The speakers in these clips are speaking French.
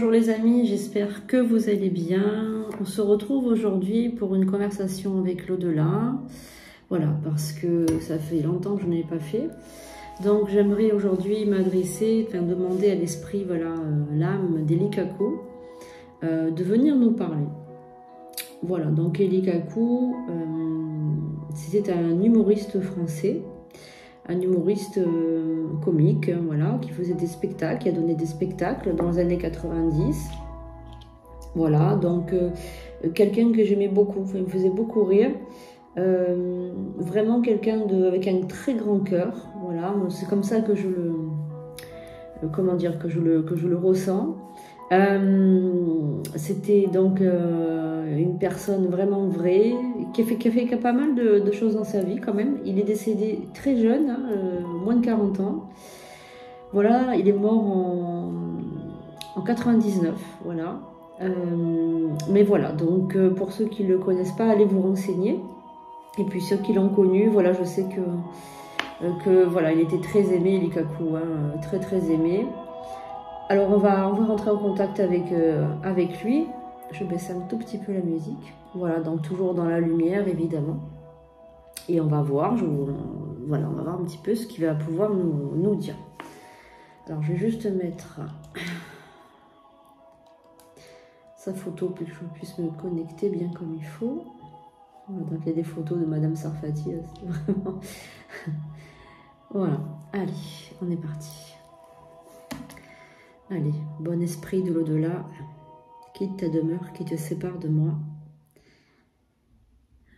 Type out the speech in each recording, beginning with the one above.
bonjour les amis, j'espère que vous allez bien. On se retrouve aujourd'hui pour une conversation avec l'au-delà. Voilà, parce que ça fait longtemps que je n'avais pas fait. Donc j'aimerais aujourd'hui m'adresser, demander à l'esprit, voilà, l'âme d'Elikaku, de venir nous parler. Voilà, donc Elikaku, c'était un humoriste français. Un humoriste comique, voilà, qui faisait des spectacles, qui a donné des spectacles dans les années 90. Voilà, donc quelqu'un que j'aimais beaucoup, il me faisait beaucoup rire. Vraiment quelqu'un avec un très grand cœur, voilà, c'est comme ça que je le, comment dire, que je le ressens. C'était donc une personne vraiment vraie, qui a pas mal de choses dans sa vie quand même. Il est décédé très jeune, hein, moins de 40 ans. Voilà, il est mort en 99, voilà. Mais voilà, donc pour ceux qui ne le connaissent pas, allez vous renseigner. Et puis ceux qui l'ont connu, voilà, je sais que voilà, il était très aimé, Elikaku, hein, très très aimé. Alors on va rentrer en contact avec lui. Je baisse un tout petit peu la musique. Voilà, donc toujours dans la lumière évidemment. Et on va voir, voilà, on va voir un petit peu ce qu'il va pouvoir nous dire. Alors je vais juste mettre sa photo pour que je puisse me connecter bien comme il faut. Voilà, donc il y a des photos de Madame Sarfati, c'est vraiment... Voilà, allez, on est parti. Allez, bon esprit de l'au-delà, quitte ta demeure qui te sépare de moi.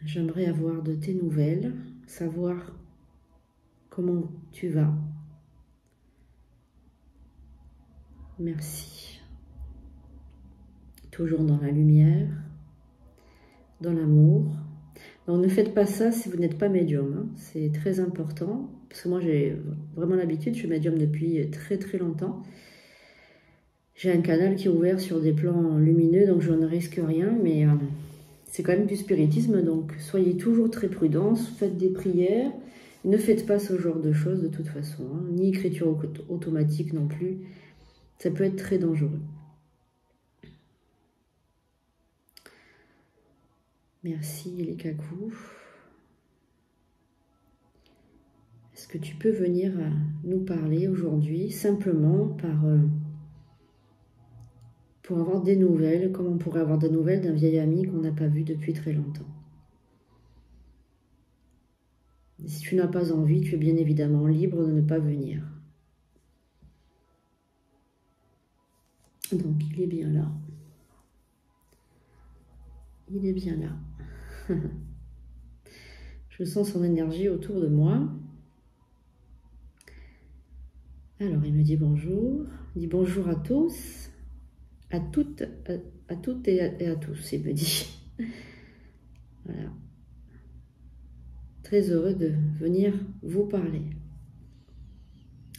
J'aimerais avoir de tes nouvelles, savoir comment tu vas. Merci. Toujours dans la lumière, dans l'amour. Donc ne faites pas ça si vous n'êtes pas médium, hein. C'est très important, parce que moi j'ai vraiment l'habitude, je suis médium depuis très très longtemps. J'ai un canal qui est ouvert sur des plans lumineux, donc je ne risque rien, mais c'est quand même du spiritisme, donc soyez toujours très prudents, faites des prières, ne faites pas ce genre de choses de toute façon, hein, ni écriture automatique non plus, ça peut être très dangereux. Merci Elikaku. Est-ce que tu peux venir nous parler aujourd'hui simplement pour avoir des nouvelles, comme on pourrait avoir des nouvelles d'un vieil ami qu'on n'a pas vu depuis très longtemps. Et si tu n'as pas envie, tu es bien évidemment libre de ne pas venir. Donc il est bien là. Il est bien là. Je sens son énergie autour de moi. Alors il me dit bonjour. Il dit bonjour à tous. À toutes et à tous, il me dit. Voilà. Très heureux de venir vous parler.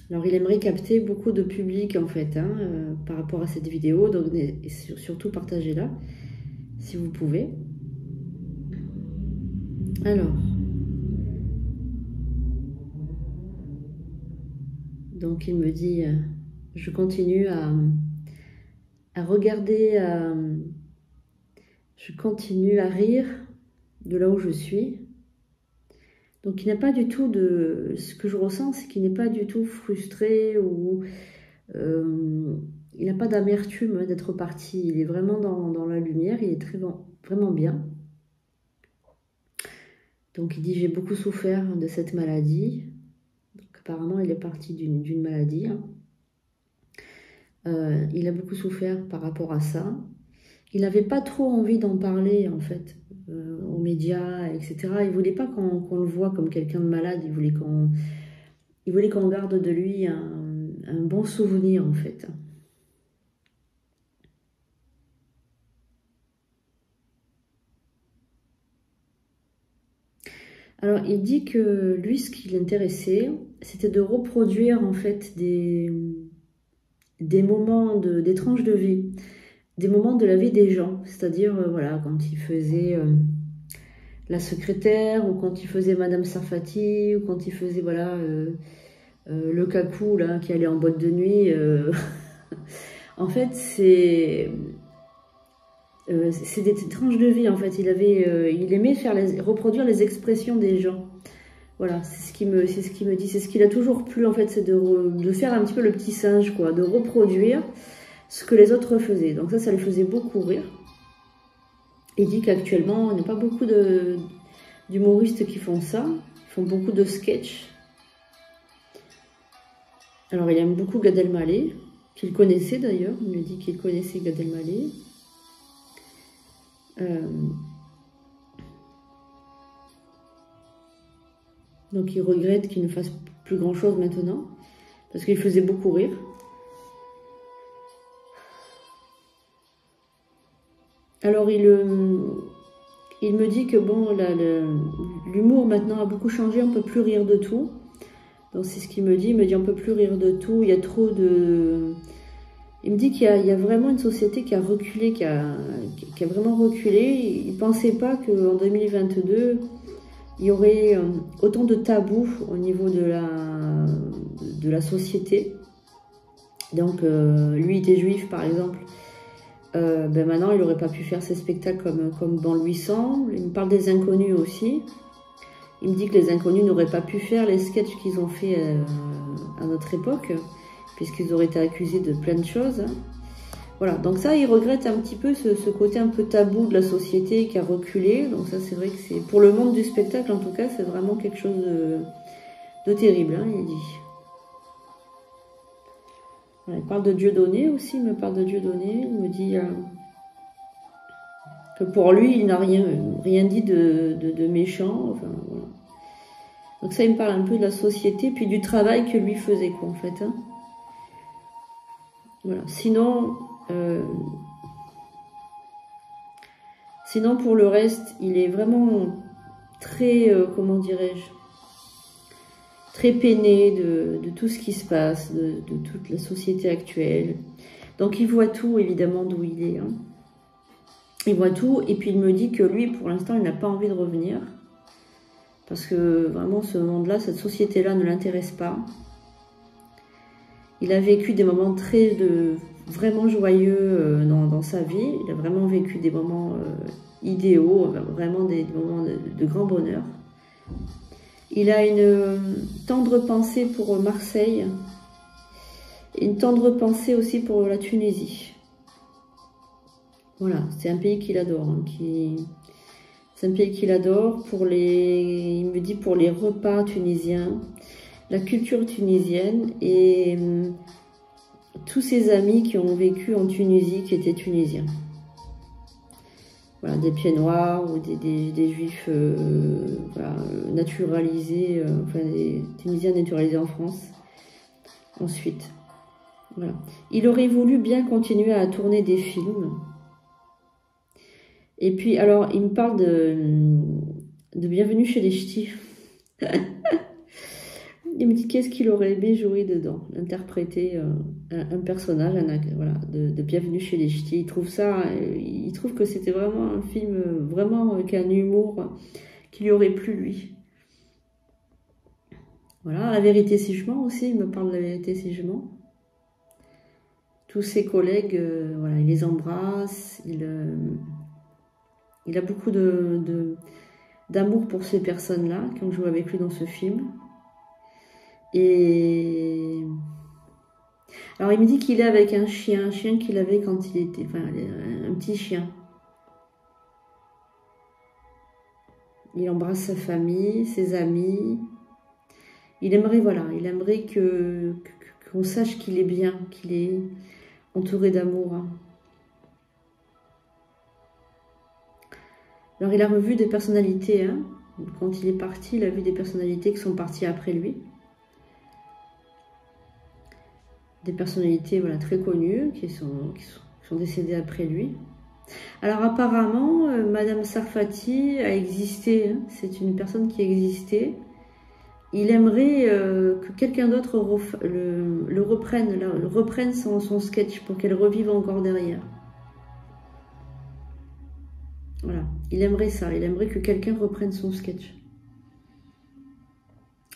Alors, il aimerait capter beaucoup de public, en fait, hein, par rapport à cette vidéo. Donc, et surtout, partagez-la, si vous pouvez. Alors. Donc, il me dit, je continue à regarder, je continue à rire de là où je suis. Donc il n'a pas du tout de... Ce que je ressens, c'est qu'il n'est pas du tout frustré ou... il n'a pas d'amertume d'être parti. Il est vraiment dans la lumière, il est vraiment bien. Donc il dit, j'ai beaucoup souffert de cette maladie. Donc apparemment, il est parti d'une maladie, hein. Il a beaucoup souffert par rapport à ça. Il n'avait pas trop envie d'en parler, en fait, aux médias, etc. Il ne voulait pas qu'on le voit comme quelqu'un de malade. Il voulait qu'on garde de lui un bon souvenir, en fait. Alors, il dit que lui, ce qui l'intéressait, c'était de reproduire, en fait, des moments, des tranches de vie, des moments de la vie des gens, c'est-à-dire, voilà, quand il faisait la secrétaire, ou quand il faisait Madame Sarfati, ou quand il faisait, voilà, le kaku, là, qui allait en boîte de nuit. En fait, c'est des tranches de vie, en fait. Il aimait reproduire les expressions des gens. Voilà, c'est ce qu'il me dit. C'est ce qu'il a toujours plu, en fait, c'est de faire un petit peu le petit singe, quoi. De reproduire ce que les autres faisaient. Donc ça le faisait beaucoup rire. Il dit qu'actuellement, il n'y a pas beaucoup d'humoristes qui font ça. Ils font beaucoup de sketchs. Alors, il aime beaucoup Gad Elmaleh, qu'il connaissait d'ailleurs. Il me dit qu'il connaissait Gad Elmaleh. Donc, il regrette qu'il ne fasse plus grand-chose maintenant, parce qu'il faisait beaucoup rire. Alors, il me dit que bon, l'humour maintenant a beaucoup changé, on ne peut plus rire de tout. Donc, c'est ce qu'il me dit. Il me dit on ne peut plus rire de tout, il y a trop de... Il me dit qu'il y a vraiment une société qui a reculé, qui a vraiment reculé. Il ne pensait pas qu'en 2022, il y aurait autant de tabous au niveau de la société. Donc, lui était juif, par exemple. Ben maintenant, il n'aurait pas pu faire ses spectacles comme bon lui semble. Il me parle des inconnus aussi. Il me dit que les inconnus n'auraient pas pu faire les sketchs qu'ils ont fait à notre époque, puisqu'ils auraient été accusés de plein de choses. Voilà, donc ça, il regrette un petit peu ce côté un peu tabou de la société qui a reculé. Donc ça, c'est vrai que c'est pour le monde du spectacle, en tout cas, c'est vraiment quelque chose de terrible, hein, il dit. Voilà, il parle de Dieudonné aussi, il me parle de Dieudonné. Il me dit que pour lui, il n'a rien dit de méchant. Enfin, voilà. Donc ça, il me parle un peu de la société, puis du travail que lui faisait, quoi, en fait. Hein. Voilà. Sinon, pour le reste, il est vraiment très, comment dirais-je, très peiné de tout ce qui se passe, de toute la société actuelle. Donc il voit tout, évidemment, d'où il est. Hein. Il voit tout, et puis il me dit que lui, pour l'instant, il n'a pas envie de revenir. Parce que vraiment, ce monde-là, cette société-là ne l'intéresse pas. Il a vécu des moments vraiment joyeux dans sa vie. Il a vraiment vécu des moments idéaux, vraiment des moments de grand bonheur. Il a une tendre pensée pour Marseille, et une tendre pensée aussi pour la Tunisie. Voilà, c'est un pays qu'il adore. Hein, c'est un pays qu'il adore il me dit pour les repas tunisiens, la culture tunisienne et tous ses amis qui ont vécu en Tunisie, qui étaient tunisiens. Voilà, des pieds noirs ou des juifs voilà, naturalisés, enfin des Tunisiens naturalisés en France. Ensuite, voilà. Il aurait voulu bien continuer à tourner des films. Et puis, alors, il me parle de Bienvenue chez les Ch'tis. Il me dit qu'est-ce qu'il aurait aimé jouer dedans, interpréter un personnage, voilà, de Bienvenue chez les Ch'tis. Il trouve que c'était vraiment un film, vraiment avec un humour qui lui aurait plu, lui. Voilà, La Vérité si je mens aussi, il me parle de La Vérité si je mens. Tous ses collègues, voilà, il les embrasse, il a beaucoup d'amour pour ces personnes-là qui ont joué avec lui dans ce film. Et alors il me dit qu'il est avec un chien qu'il avait quand il était, enfin un petit chien. Il embrasse sa famille, ses amis. Il aimerait, voilà, qu'on sache qu'il est bien, qu'il est entouré d'amour. Hein. Alors il a revu des personnalités, hein. Quand il est parti, il a vu des personnalités qui sont parties après lui. Des personnalités voilà, très connues qui sont décédées après lui. Alors apparemment, Madame Sarfati a existé, hein, c'est une personne qui existait. Il aimerait que quelqu'un d'autre reprenne son sketch pour qu'elle revive encore derrière. Voilà, il aimerait ça, il aimerait que quelqu'un reprenne son sketch.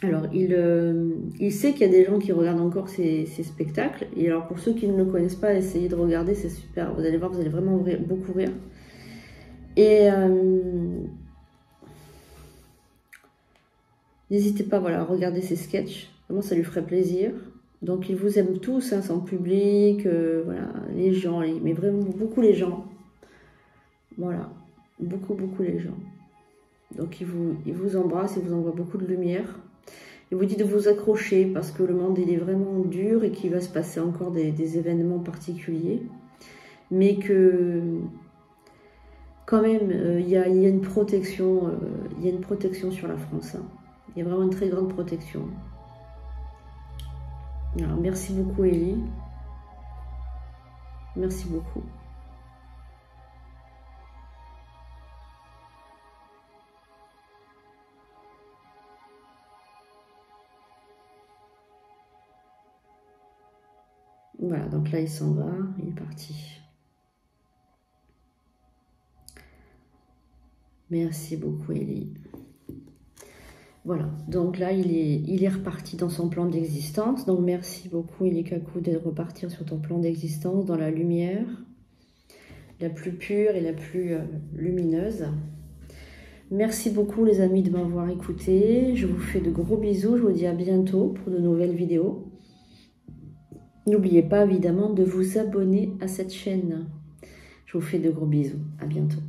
Alors, il sait qu'il y a des gens qui regardent encore ces spectacles. Et alors, pour ceux qui ne le connaissent pas, essayez de regarder, c'est super. Vous allez voir, vous allez vraiment beaucoup rire. Et n'hésitez pas, voilà, à regarder ses sketchs. Vraiment, ça lui ferait plaisir. Donc, il vous aime tous, hein, son public, voilà, les gens, mais vraiment beaucoup les gens. Voilà, beaucoup les gens. Donc, il vous embrasse, il vous envoie beaucoup de lumière. Il vous dit de vous accrocher parce que le monde, il est vraiment dur et qu'il va se passer encore des événements particuliers. Mais que, quand même, il y a une protection, il y a une protection sur la France. Hein. Il y a vraiment une très grande protection. Alors, merci beaucoup, Élie. Merci beaucoup. Voilà, donc là, il s'en va, il est parti. Merci beaucoup, Élie. Voilà, donc là, il est reparti dans son plan d'existence. Donc, merci beaucoup, Élie Kakou, de repartir sur ton plan d'existence dans la lumière, la plus pure et la plus lumineuse. Merci beaucoup, les amis, de m'avoir écouté. Je vous fais de gros bisous. Je vous dis à bientôt pour de nouvelles vidéos. N'oubliez pas, évidemment, de vous abonner à cette chaîne. Je vous fais de gros bisous. À bientôt.